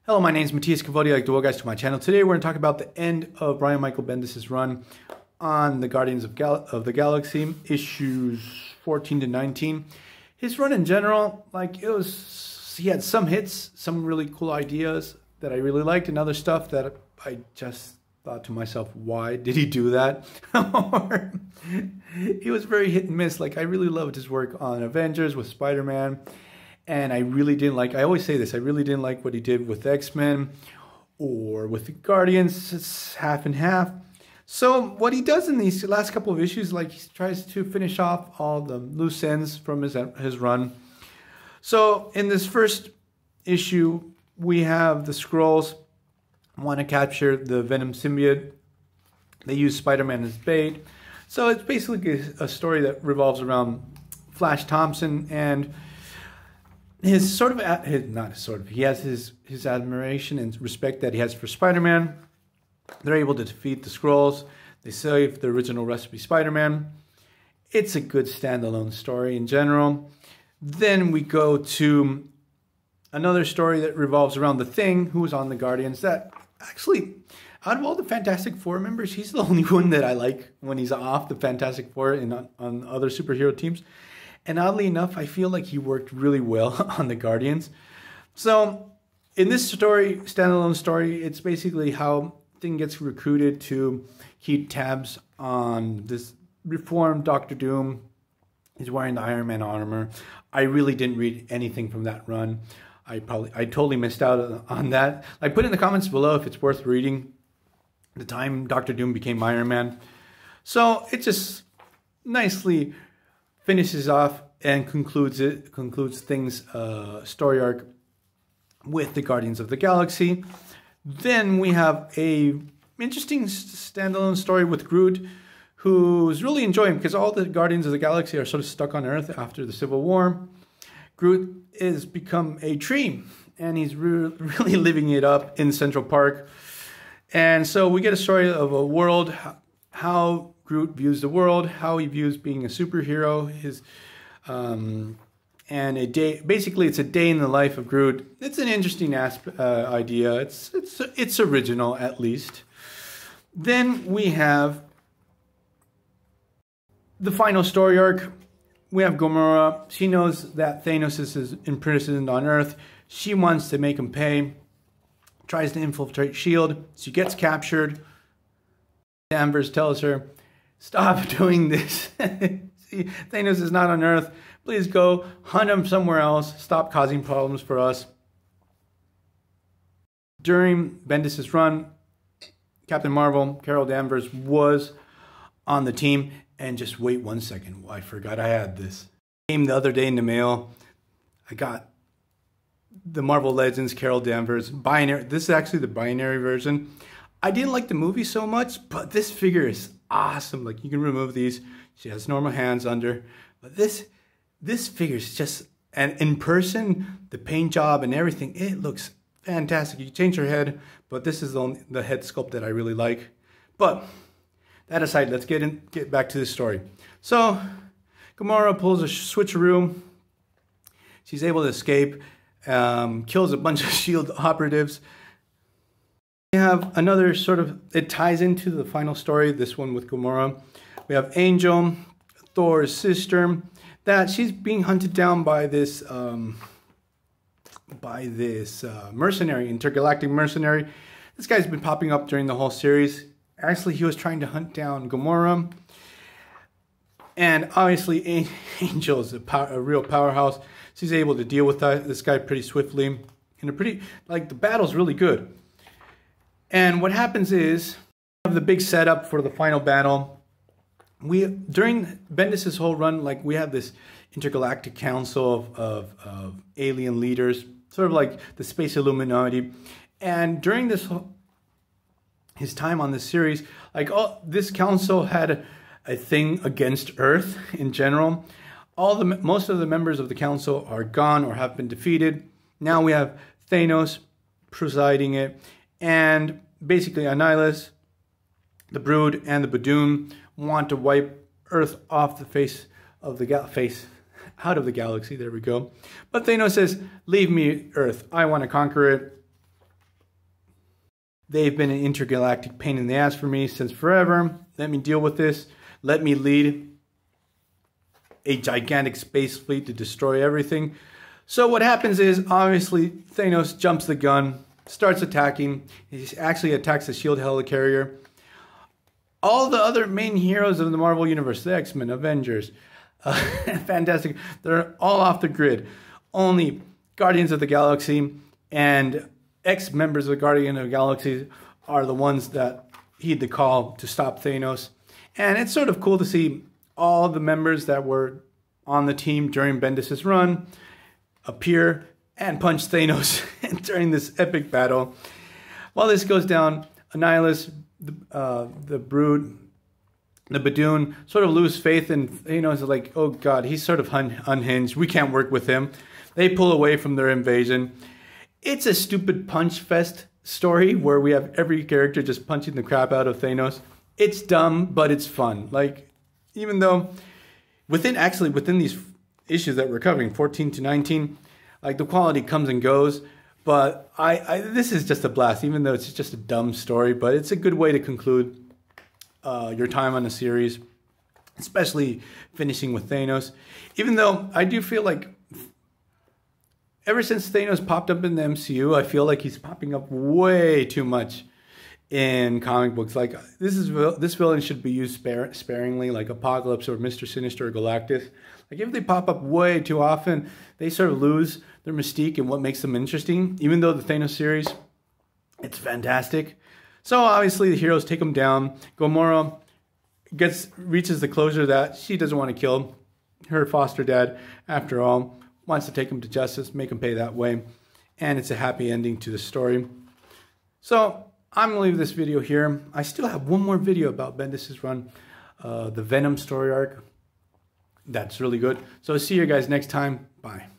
Hello, my name is Matthias Cavodio. I'd like to welcome you guys to my channel. Today we're going to talk about the end of Brian Michael Bendis' run on the Guardians of the Galaxy, issues 14 to 19. His run in general, he had some hits, some really cool ideas that I really liked, and other stuff that I just thought to myself, why did he do that? Or he was very hit and miss. I really loved his work on Avengers with Spider-Man. And I really didn't like, I always say this, I really didn't like what he did with X-Men or with the Guardians. It's half and half. So what he does in these last couple of issues, he tries to finish off all the loose ends from his run. So in this first issue, we have the Skrulls want to capture the Venom symbiote. They use Spider-Man as bait. So it's basically a story that revolves around Flash Thompson and he has his admiration and respect that he has for Spider-Man. They're able to defeat the Skrulls. They save the original Recipe Spider-Man. It's a good standalone story in general. Then we go to another story that revolves around the Thing, who is on the Guardians. That actually, out of all the Fantastic Four members, he's the only one that I like when he's off the Fantastic Four and on other superhero teams. And oddly enough, I feel like he worked really well on the Guardians. So in this story, standalone story, it's basically how Thing gets recruited to keep tabs on this reformed Doctor Doom. He's wearing the Iron Man armor. I really didn't read anything from that run. I totally missed out on that. Put in the comments below if it's worth reading the time Doctor Doom became Iron Man. So it just nicely finishes off and concludes Thing's story arc with the Guardians of the Galaxy. Then we have a interesting standalone story with Groot, who's really enjoying because all the Guardians of the Galaxy are sort of stuck on Earth after the Civil War. Groot has become a tree, and he's really living it up in Central Park. And so we get a story of a world, how Groot views the world, how he views being a superhero, and a day. Basically, it's a day in the life of Groot. It's an interesting idea. It's original, at least. Then we have the final story arc. We have Gamora. She knows that Thanos is imprisoned on Earth. She wants to make him pay. Tries to infiltrate S.H.I.E.L.D. She gets captured. Danvers tells her, "Stop doing this. Thanos is not on Earth. Please go hunt him somewhere else. Stop causing problems for us." During Bendis' run, Captain Marvel, Carol Danvers, was on the team. And just wait 1 second. I forgot I had this. Came the other day in the mail. I got the Marvel Legends Carol Danvers binary. This is actually the binary version. I didn't like the movie so much, but this figure is awesome. You can remove these. She has normal hands under. But this figure is just, and in person, the paint job and everything, it looks fantastic. You can change her head, but this is the head sculpt that I really like. But that aside, let's get back to this story. So, Gamora pulls a switcheroo. She's able to escape, kills a bunch of S.H.I.E.L.D. operatives. We have another it ties into the final story, this one with Gamora. We have Angel, Thor's sister, that she's being hunted down by this mercenary, intergalactic mercenary. This guy's been popping up during the whole series. Actually, he was trying to hunt down Gamora. And obviously, Angel is a real powerhouse. She's able to deal with this guy pretty swiftly. And the battle's really good. And what happens is, we have the big setup for the final battle. During Bendis' whole run, we have this intergalactic council of alien leaders, sort of like the Space Illuminati. And during his time on this series, this council had a thing against Earth in general. Most of the members of the council are gone or have been defeated. Now we have Thanos presiding it, and basically Annihilus, the Brood, and the Badoon want to wipe Earth off the face of the out of the galaxy. There we go. But Thanos says, "Leave me, Earth. I want to conquer it." They've been an intergalactic pain in the ass for me since forever. Let me deal with this. Let me lead a gigantic space fleet to destroy everything. So what happens is, obviously, Thanos jumps the gun, starts attacking. He actually attacks the SHIELD helicarrier. All the other main heroes of the Marvel Universe, the X-Men, Avengers, Fantastic, they're all off the grid. Only Guardians of the Galaxy and ex-members of the Guardian of the Galaxy are the ones that heed the call to stop Thanos. And it's sort of cool to see all the members that were on the team during Bendis' run appear and punch Thanos during this epic battle. While this goes down, Annihilus, the Brood, the Badoon sort of lose faith in Thanos. Like, oh god, he's sort of unhinged. We can't work with him. They pull away from their invasion. It's a stupid punch fest story where we have every character just punching the crap out of Thanos. It's dumb, but it's fun. Like, even though within these issues that we're covering, 14 to 19, like the quality comes and goes. But this is just a blast, even though it's just a dumb story. But it's a good way to conclude your time on the series, especially finishing with Thanos. Even though I do feel like ever since Thanos popped up in the MCU, I feel like he's popping up way too much in comic books. Like, this villain should be used sparingly, like Apocalypse or Mr. Sinister or Galactus. Like, if they pop up way too often, they sort of lose their mystique and what makes them interesting. Even though the Thanos series, it's fantastic. So obviously the heroes take him down. Gamora reaches the closure that she doesn't want to kill her foster dad after all. Wants to take him to justice, make him pay that way. And it's a happy ending to the story. So I'm going to leave this video here. I still have one more video about Bendis' run, the Venom story arc. That's really good. So see you guys next time. Bye.